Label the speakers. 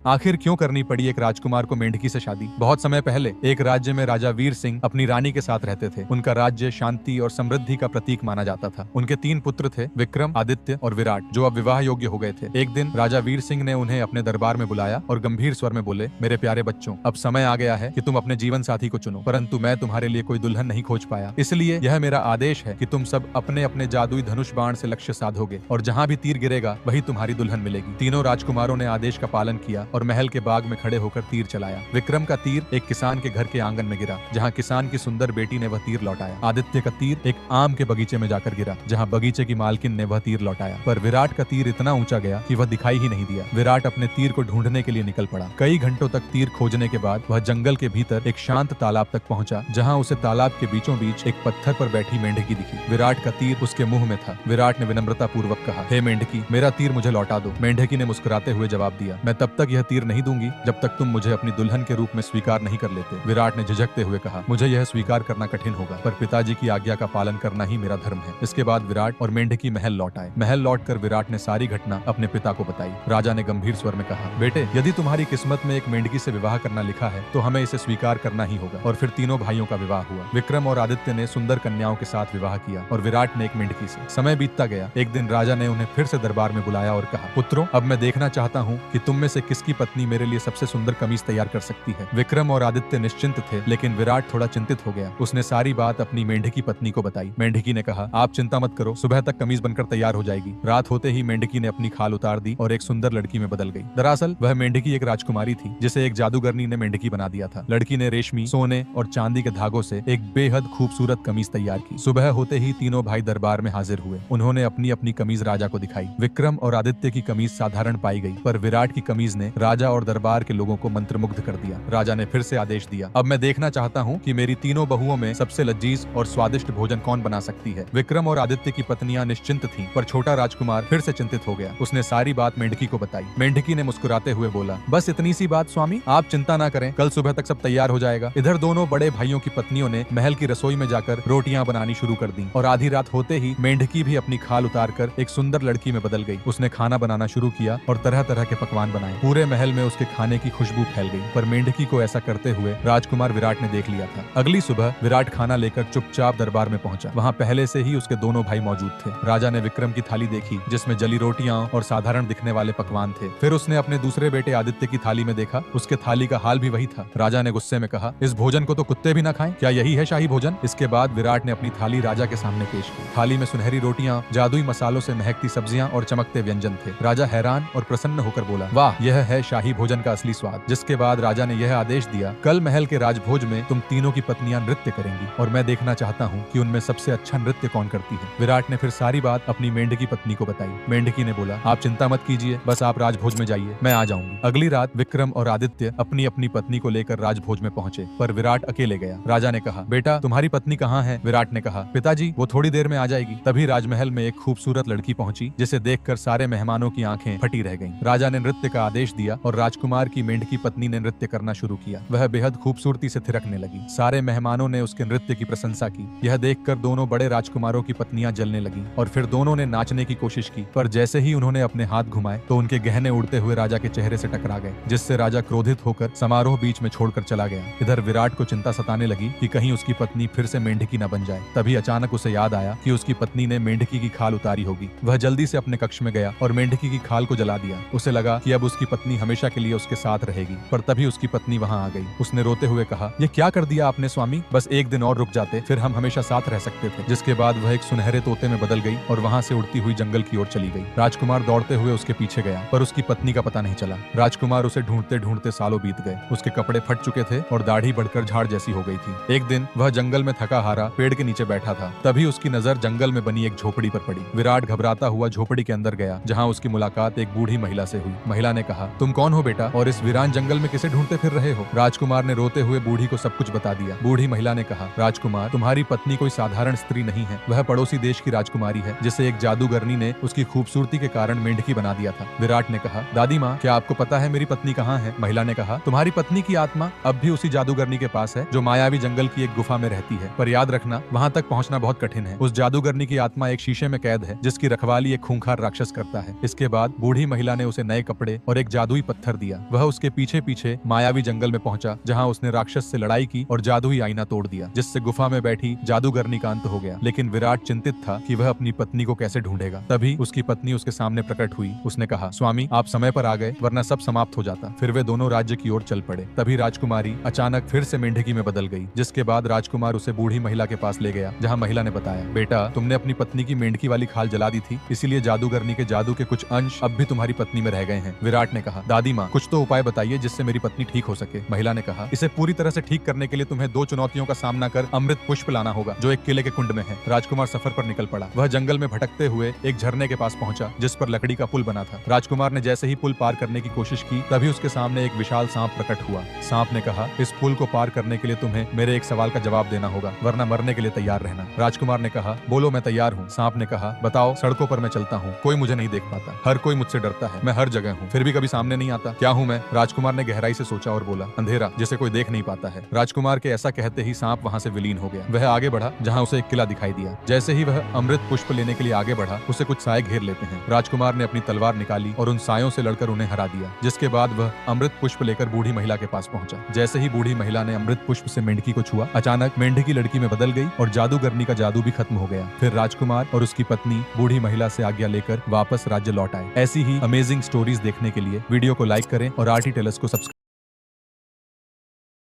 Speaker 1: आखिर क्यों करनी पड़ी एक राजकुमार को मेंढकी से शादी? बहुत समय पहले एक राज्य में राजा वीर सिंह अपनी रानी के साथ रहते थे। उनका राज्य शांति और समृद्धि का प्रतीक माना जाता था। उनके 3 पुत्र थे, विक्रम, आदित्य और विराट, जो अब विवाह योग्य हो गए थे। एक दिन राजा वीर सिंह ने उन्हें अपने दरबार में बुलाया और गंभीर स्वर में बोले, मेरे प्यारे बच्चों, अब समय आ गया है कि तुम अपने जीवन साथी को चुनो, परंतु मैं तुम्हारे लिए कोई दुल्हन नहीं खोज पाया। इसलिए यह मेरा आदेश है कि तुम सब अपने अपने जादुई धनुष बाण से लक्ष्य साधोगे और जहाँ भी तीर गिरेगा वही तुम्हारी दुल्हन मिलेगी। तीनों राजकुमारों ने आदेश का पालन किया और महल के बाग में खड़े होकर तीर चलाया। विक्रम का तीर एक किसान के घर के आंगन में गिरा, जहाँ किसान की सुंदर बेटी ने वह तीर लौटाया। आदित्य का तीर एक आम के बगीचे में जाकर गिरा, जहाँ बगीचे की मालकिन ने वह तीर लौटाया। पर विराट का तीर इतना ऊंचा गया कि वह दिखाई ही नहीं दिया। विराट अपने तीर को ढूंढने के लिए निकल पड़ा। कई घंटों तक तीर खोजने के बाद वह जंगल के भीतर एक शांत तालाब तक पहुंचा, जहाँ उसे तालाब के बीचों बीच एक पत्थर पर बैठी मेंढकी दिखी। विराट का तीर उसके मुंह में था। विराट ने विनम्रता पूर्वक कहा, हे मेंढकी, मेरा तीर मुझे लौटा दो। मेंढकी ने मुस्कुराते हुए जवाब दिया, मैं तब तक यह तीर नहीं दूंगी जब तक तुम मुझे अपनी दुल्हन के रूप में स्वीकार नहीं कर लेते। विराट ने झिझकते हुए कहा, मुझे यह स्वीकार करना कठिन होगा, पर पिताजी की आज्ञा का पालन करना ही मेरा धर्म है। इसके बाद विराट और मेंढकी महल लौट आए। महल लौटकर विराट ने सारी घटना अपने पिता को बताई। राजा ने गंभीर स्वर में कहा, बेटे, यदि तुम्हारी किस्मत में एक मेंढकी से विवाह करना लिखा है तो हमें इसे स्वीकार करना ही होगा। और फिर तीनों भाइयों का विवाह हुआ। विक्रम और आदित्य ने सुंदर कन्याओं के साथ विवाह किया और विराट ने एक मेंढकी से। समय बीतता गया। एक दिन राजा ने उन्हें फिर से दरबार में बुलाया और कहा, पुत्रों, अब मैं देखना चाहता हूँ कि तुम में से किसकी पत्नी मेरे लिए सबसे सुंदर कमीज तैयार कर सकती है। विक्रम और आदित्य निश्चिंत थे, लेकिन विराट थोड़ा चिंतित हो गया। उसने सारी बात अपनी मेंढकी पत्नी को बताई। मेंढकी ने कहा, आप चिंता मत करो, सुबह तक कमीज बनकर तैयार हो जाएगी। रात होते ही मेंढकी ने अपनी खाल उतार दी और एक सुंदर लड़की में बदल गई। दरअसल वह मेंढकी एक राजकुमारी थी, जिसे एक जादूगरनी ने मेंढकी बना दिया था। लड़की ने रेशमी, सोने और चांदी के धागों से एक बेहद खूबसूरत कमीज तैयार की। सुबह होते ही तीनों भाई दरबार में हाजिर हुए। उन्होंने अपनी अपनी कमीज राजा को दिखाई। विक्रम और आदित्य की कमीज साधारण पाई गई, पर विराट की कमीज ने राजा और दरबार के लोगों को मंत्रमुग्ध कर दिया। राजा ने फिर से आदेश दिया, अब मैं देखना चाहता हूँ कि मेरी तीनों बहुओं में सबसे लजीज और स्वादिष्ट भोजन कौन बना सकती है। विक्रम और आदित्य की पत्नियां निश्चिंत थीं, पर छोटा राजकुमार फिर से चिंतित हो गया। उसने सारी बात मेंढकी को बताई। मेंढकी ने मुस्कुराते हुए बोला, बस इतनी सी बात स्वामी, आप चिंता ना करें, कल सुबह तक सब तैयार हो जाएगा। इधर दोनों बड़े भाइयों की पत्नियों ने महल की रसोई में जाकर रोटियां बनानी शुरू कर दी और आधी रात होते ही मेंढकी भी अपनी खाल उतारकर एक सुंदर लड़की में बदल गई। उसने खाना बनाना शुरू किया और तरह तरह के पकवान बनाए। पूरे महल में उसके खाने की खुशबू फैल गई, पर मेंढकी को ऐसा करते हुए राजकुमार विराट ने देख लिया था। अगली सुबह विराट खाना लेकर चुपचाप दरबार में पहुंचा। वहां पहले से ही उसके दोनों भाई मौजूद थे। राजा ने विक्रम की थाली देखी, जिसमें जली रोटियां और साधारण दिखने वाले पकवान थे। फिर उसने अपने दूसरे बेटे आदित्य की थाली में देखा। उसके थाली का हाल भी वही था। राजा ने गुस्से में कहा, इस भोजन को तो कुत्ते भी ना खाएं, क्या यही है शाही भोजन? इसके बाद विराट ने अपनी थाली राजा के सामने पेश की। थाली में सुनहरी रोटियां, जादुई मसालों से महकती सब्जियां और चमकते व्यंजन थे। राजा हैरान और प्रसन्न होकर बोला, वाह, यह है शाही भोजन का असली स्वाद। जिसके बाद राजा ने यह आदेश दिया, कल महल के राजभोज में तुम तीनों की पत्नियां नृत्य करेंगी और मैं देखना चाहता हूँ कि उनमें सबसे अच्छा नृत्य कौन करती है। विराट ने फिर सारी बात अपनी मेंढकी पत्नी को बताई। मेंढकी ने बोला, आप चिंता मत कीजिए, बस आप राजभोज में जाइए, मैं आ जाऊंगी। अगली रात विक्रम और आदित्य अपनी अपनी पत्नी को लेकर राजभोज में पहुंचे, पर विराट अकेले गया। राजा ने कहा, बेटा, तुम्हारी पत्नी कहाँ है? विराट ने कहा, पिताजी, वो थोड़ी देर में आ जाएगी। तभी राजमहल में एक खूबसूरत लड़की पहुंची, जिसे देखकर सारे मेहमानों की आंखें फटी रह गईं। राजा ने नृत्य का आदेश दिया और राजकुमार की मेंढकी पत्नी ने नृत्य करना शुरू किया। वह बेहद खूबसूरती से थिरकने लगी। सारे मेहमानों ने उसके नृत्य की प्रशंसा की। यह देखकर दोनों बड़े राजकुमारों की पत्नियां जलने लगीं और फिर दोनों ने नाचने की कोशिश की, पर जैसे ही उन्होंने अपने हाथ घुमाए तो उनके गहने उड़ते हुए राजा के चेहरे से टकरा गए, जिससे राजा क्रोधित होकर समारोह बीच में छोड़कर चला गया। इधर विराट को चिंता सताने लगी कि कहीं उसकी पत्नी फिर से मेंढकी न बन जाए। तभी अचानक उसे याद आया कि उसकी पत्नी ने मेंढकी की खाल उतारी होगी। वह जल्दी से अपने कक्ष में गया और मेंढकी की खाल को जला दिया। उसे लगा कि अब उसकी पत्नी हमेशा के लिए उसके साथ रहेगी, पर तभी उसकी पत्नी वहां आ गई। उसने रोते हुए कहा, ये क्या कर दिया आपने स्वामी? बस एक दिन और रुक जाते, फिर हम हमेशा साथ रह सकते थे। जिसके बाद वह एक सुनहरे तोते में बदल गई और वहां से उड़ती हुई जंगल की ओर चली गई। राजकुमार दौड़ते हुए उसके पीछे गया, पर उसकी पत्नी का पता नहीं चला। राजकुमार उसे ढूंढते ढूंढते सालों बीत गए। उसके कपड़े फट चुके थे और दाढ़ी बढ़कर झाड़ जैसी हो गई थी। एक दिन वह जंगल में थका हारा पेड़ के नीचे बैठा था। तभी उसकी नजर जंगल में बनी एक झोपड़ी पर पड़ी। विराट घबराता हुआ झोपड़ी के अंदर गया, जहाँ उसकी मुलाकात एक बूढ़ी महिला से हुई। महिला ने कहा, तुम कौन हो बेटा, और इस वीरान जंगल में किसे ढूंढते फिर रहे हो? राजकुमार ने रोते हुए बूढ़ी को सब कुछ बता दिया। बूढ़ी महिला ने कहा, राजकुमार, तुम्हारी पत्नी कोई साधारण स्त्री नहीं है, वह पड़ोसी देश की राजकुमारी है, जिसे एक जादूगरनी ने उसकी खूबसूरती के कारण मेंढकी बना दिया था। विराट ने कहा, दादी माँ, क्या आपको पता है मेरी पत्नी कहाँ है? महिला ने कहा, तुम्हारी पत्नी की आत्मा अब भी उसी जादूगरनी के पास है, जो मायावी जंगल की एक गुफा में रहती है, पर याद रखना, वहाँ तक पहुँचना बहुत कठिन है। उस जादूगरनी की आत्मा एक शीशे में कैद है, जिसकी रखवाली एक खूंखार राक्षस करता है। इसके बाद बूढ़ी महिला ने उसे नए कपड़े और एक जादू जादुई पत्थर दिया। वह उसके पीछे पीछे मायावी जंगल में पहुंचा, जहां उसने राक्षस से लड़ाई की और जादुई आईना तोड़ दिया, जिससे गुफा में बैठी जादूगरनी का अंत हो गया। लेकिन विराट चिंतित था कि वह अपनी पत्नी को कैसे ढूंढेगा। तभी उसकी पत्नी उसके सामने प्रकट हुई। उसने कहा, स्वामी, आप समय पर आ गए, वरना सब समाप्त हो जाता। फिर वे दोनों राज्य की ओर चल पड़े। तभी राजकुमारी अचानक फिर से मेंढकी में बदल गई, जिसके बाद राजकुमार उसे बूढ़ी महिला के पास ले गया, जहां महिला ने बताया, बेटा, तुमने अपनी पत्नी की मेंढकी वाली खाल जला दी थी, इसीलिए जादूगरनी के जादू के कुछ अंश अब भी तुम्हारी पत्नी में रह गए हैं। विराट ने कहा, दादी माँ, कुछ तो उपाय बताइए जिससे मेरी पत्नी ठीक हो सके। महिला ने कहा, इसे पूरी तरह से ठीक करने के लिए तुम्हें 2 चुनौतियों का सामना कर अमृत पुष्प लाना होगा, जो एक किले के कुंड में है। राजकुमार सफर पर निकल पड़ा। वह जंगल में भटकते हुए एक झरने के पास पहुंचा, जिस पर लकड़ी का पुल बना था। राजकुमार ने जैसे ही पुल पार करने की कोशिश की, तभी उसके सामने एक विशाल सांप प्रकट हुआ। सांप ने कहा, इस पुल को पार करने के लिए तुम्हें मेरे एक सवाल का जवाब देना होगा, वरना मरने के लिए तैयार रहना। राजकुमार ने कहा, बोलो, मैं तैयार हूँ। सांप ने कहा, बताओ, सड़कों पर मैं चलता हूँ, कोई मुझे नहीं देख पाता, हर कोई मुझसे डरता है, मैं हर जगह हूँ, फिर भी कभी सामने नहीं आता, क्या हूँ मैं? राजकुमार ने गहराई से सोचा और बोला, अंधेरा, जिसे कोई देख नहीं पाता है। राजकुमार के ऐसा कहते ही सांप वहां से विलीन हो गया। वह आगे बढ़ा, जहां उसे एक किला दिखाई दिया। जैसे ही वह अमृत पुष्प लेने के लिए आगे बढ़ा, उसे कुछ साए घेर लेते हैं। राजकुमार ने अपनी तलवार निकाली और उन सायों से लड़कर उन्हें हरा दिया, जिसके बाद वह अमृत पुष्प लेकर बूढ़ी महिला के पास पहुंचा। जैसे ही बूढ़ी महिला ने अमृत पुष्प से मेंढकी को छुआ, अचानक मेंढकी लड़की में बदल गई और जादूगरनी का जादू भी खत्म हो गया। फिर राजकुमार और उसकी पत्नी बूढ़ी महिला से आज्ञा लेकर वापस राज्य लौट आए। ऐसी ही अमेजिंग स्टोरीज देखने के लिए वीडियो को लाइक करें और आरटी टेलर्स को सब्सक्राइब